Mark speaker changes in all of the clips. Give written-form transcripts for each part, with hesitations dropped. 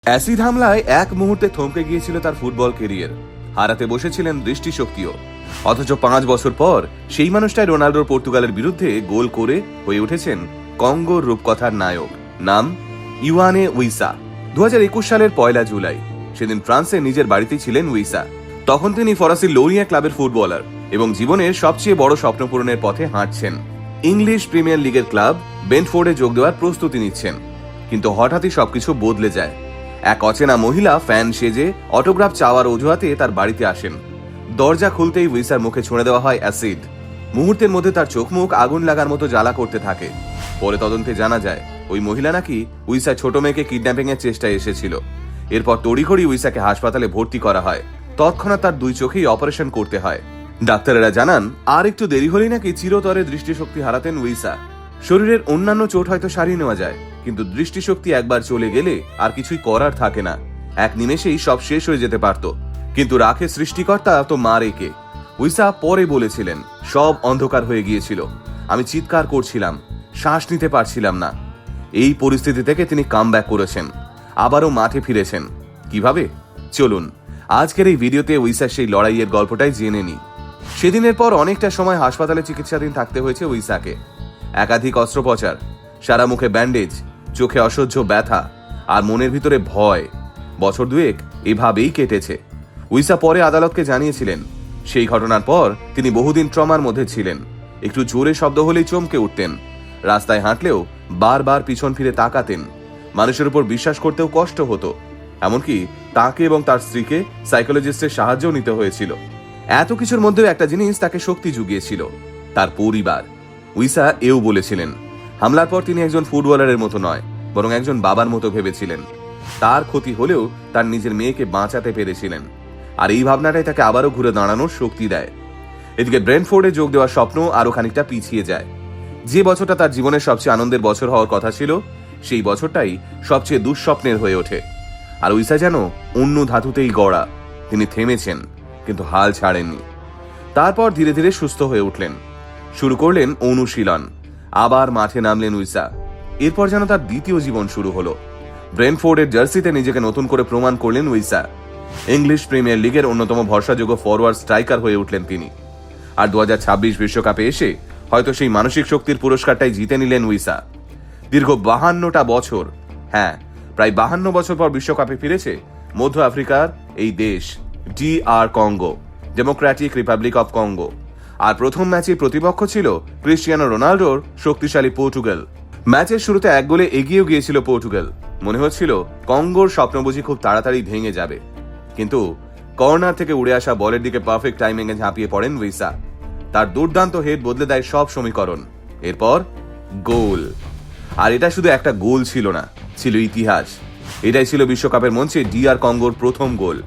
Speaker 1: Acid হামলায় এক মুহূর্তে থমকে গিয়েছিল তার ফুটবল কেরিয়ার। হারাতে বসেছিলেন দৃষ্টিশক্তিও। অথচ 5 বছর পর সেই মানুষটাই রোনাল্ডোর পর্তুগালের বিরুদ্ধে গোল করে হয়ে উঠেছেন কঙ্গোর রূপকথার নায়ক। নাম ইওয়ানে উইসা। 2021 সালের 1 জুলাই সেদিন ফ্রান্সে নিজের বাড়িতেই ছিলেন উইসা। তখন তিনি ফরাসি লোরিয়া ক্লাবের ফুটবলার এবং জীবনের সবচেয়ে বড় স্বপ্ন পূরণের পথে হাঁটছেন। ইংলিশ প্রিমিয়ার লিগের ক্লাব বেন্টফোর্ডে যোগ দেওয়ার প্রস্তুতি নিচ্ছেন। কিন্তু হঠাৎই সবকিছু বদলে যায়। এক অচেনা মহিলা ফ্যান সেজে অটোগ্রাফ চাওয়ার অজুহাতে তার বাড়িতে আসেন। দরজা খুলতেই উইসার মুখে ছুঁড়ে দেওয়া হয় অ্যাসিড। মুহূর্তের মধ্যে তার চোখ মুখ আগুন লাগার মতো জ্বালা করতে থাকে। পরে তদন্তে জানা যায় ওই মহিলা নাকি উইসার ছোট মেয়েকে কিডন্যাপিং এর চেষ্টায় এসেছিল। এরপর তড়িঘড়ি উইসাকে হাসপাতালে ভর্তি করা হয়। তৎক্ষণাৎ তার 2 চোখেই অপারেশন করতে হয়। ডাক্তারেরা জানান আর একটু দেরি হলেই নাকি চিরতরে দৃষ্টিশক্তি হারাতেন উইসা। শরীরের অন্যান্য চোট হয়তো সারিয়ে নেওয়া যায়, কিন্তু দৃষ্টিশক্তি একবার চলে গেলে আর কিছুই করার থাকে না। এক নিমেষেই সব শেষ হয়ে যেতে পারত। কিন্তু রাখে সৃষ্টিকর্তা তো মারে কে। উইসা পরে বলেছিলেন, সব অন্ধকার হয়ে গিয়েছিল, আমি চিৎকার করছিলাম, শ্বাস নিতে পারছিলাম না। এই পরিস্থিতি থেকে তিনি কামব্যাক করেছেন, আবারও মাঠে ফিরেছেন। কিভাবে? চলুন আজকের এই ভিডিওতে উইসার সেই লড়াইয়ের গল্পটাই জেনে নিই। সেদিনের পর অনেকটা সময় হাসপাতালে চিকিৎসাধীন থাকতে হয়েছে উইসাকে। একাধিক অস্ত্রোপচার, সারা মুখে ব্যান্ডেজ, চোখে অসহ্য ব্যথা আর মনের ভিতরে ভয়। বছর 2 এভাবেই কেটেছে। উইসা পরে আদালতকে জানিয়েছিলেন, সেই ঘটনার পর তিনি বহুদিন ট্রমার মধ্যে ছিলেন। একটু জোরে শব্দ হলেই চমকে উঠতেন। রাস্তায় হাঁটলেও বারবার পিছন ফিরে তাকাতেন। মানুষের উপর বিশ্বাস করতেও কষ্ট হতো। এমনকি তাকে এবং তার স্ত্রীকে সাইকোলজিস্টের সাহায্য নিতে হয়েছিল। এত কিছুর মধ্যেও একটা জিনিস তাকে শক্তি জুগিয়েছিল, তার পরিবার। উইসা এও বলেছিলেন, হামলার পর তিনি একজন ফুটবলারের মতো নয়, বরং একজন বাবার মতো ভেবেছিলেন। তার ক্ষতি হলেও তার নিজের মেয়েকে বাঁচাতে পেরেছিলেন। আর এই ভাবনাটাই তাকে আবারও ঘুরে দাঁড়ানোর শক্তি দেয়। এদিকে ব্রেন্টফোর্ডে যোগ দেওয়ার স্বপ্ন আরো খানিকটা পিছিয়ে যায়। যে বছরটা তার জীবনের সবচেয়ে আনন্দের বছর হওয়ার কথা ছিল, সেই বছরটাই সবচেয়ে দুঃস্বপ্নের হয়ে ওঠে। আর উইসা যেন অন্য ধাতুতেই গড়া। তিনি থেমেছেন, কিন্তু হাল ছাড়েননি। তারপর ধীরে ধীরে সুস্থ হয়ে উঠলেন, শুরু করলেন অনুশীলন। আবার মাঠে নামলেন উইসা। এরপর যেন তার দ্বিতীয় জীবন শুরু হলো। ব্রেন্টফোর্ডের জার্সিতে নিজেকে নতুন করে প্রমাণ করলেন উইসা। ইংলিশ প্রিমিয়ার লিগের অন্যতম ভরসাযোগ্য ফরওয়ার্ড স্ট্রাইকার হয়ে উঠলেন তিনি। আর 2026 বিশ্বকাপে এসে হয়তো সেই মানসিক শক্তির পুরস্কারটাই জিতে নিলেন উইসা। দীর্ঘ 52টা বছর, হ্যাঁ প্রায় 52 বছর পর বিশ্বকাপে ফিরেছে মধ্য আফ্রিকার এই দেশ, DR Congo, democratic republic of Congo. আর প্রথম ম্যাচে প্রতিপক্ষ ছিল ক্রিস্টিয়ানো রোনাল্ডোর শক্তিশালী পর্তুগাল। ম্যাচের শুরুতে 1 গোলে এগিয়েও গিয়েছিল পর্তুগাল। মনে হচ্ছিল কঙ্গোর স্বপ্ন বুঝি খুব তাড়াতাড়ি ভেঙে যাবে। কিন্তু কর্নার থেকে উড়ে আসা বলের দিকে পারফেক্ট টাইমিং এ ঝাঁপিয়ে পড়েন উইসা। তার দুর্দান্ত হেড বদলে দেয় সব সমীকরণ। এরপর গোল। আর এটা শুধু একটা গোল ছিল না, ছিল ইতিহাস। এটাই ছিল বিশ্বকাপের মঞ্চে DR কঙ্গোর প্রথম গোল।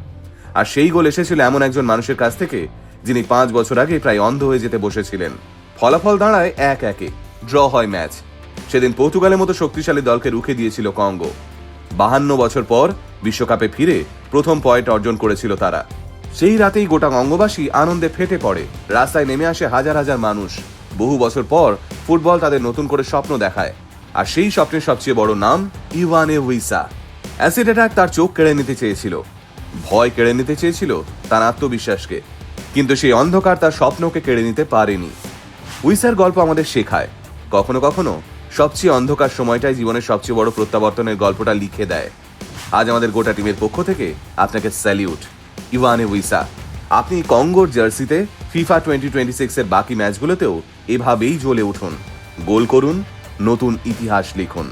Speaker 1: আর সেই গোল এসেছিল এমন একজন মানুষের কাছ থেকে যিনি 5 বছর আগে প্রায় অন্ধ হয়ে যেতে বসেছিলেন। ফলাফল দাঁড়ায় 1-1, ড্র হয় ম্যাচ। সেদিন পর্তুগালের মতো শক্তিশালী দলকে রুখে দিয়েছিল কঙ্গো। 52 বছর পর বিশ্বকাপে ফিরে প্রথম পয়েন্ট অর্জন করেছিল তারা। সেই রাতেই গোটা কঙ্গোবাসী আনন্দে ফেটে পড়ে। রাস্তায় নেমে আসে হাজার হাজার মানুষ। বহু বছর পর ফুটবল তাদের নতুন করে স্বপ্ন দেখায়। আর সেই স্বপ্নের সবচেয়ে বড় নাম ইওয়ানে উইসা। অ্যাসিড অ্যাটাক তার চোখ কেড়ে নিতে চেয়েছিল, ভয় কেড়ে নিতে চেয়েছিল তার আত্মবিশ্বাসকে, কিন্তু সেই অন্ধকার তার স্বপ্নকে কেড়ে নিতে পারেনি। উইসার গল্প আমাদের শেখায়, কখনো কখনো সবচেয়ে অন্ধকার সময়টাই জীবনের সবচেয়ে বড় প্রত্যাবর্তনের গল্পটা লিখে দেয়। আজ আমাদের গোটা টিমের পক্ষ থেকে আপনাকে স্যালিউট, ইওয়ানে উইসা। আপনি কঙ্গোর জার্সিতে FIFA 2026 এর বাকি ম্যাচগুলোতেও এভাবেই জ্বলে উঠুন, গোল করুন, নতুন ইতিহাস লিখুন।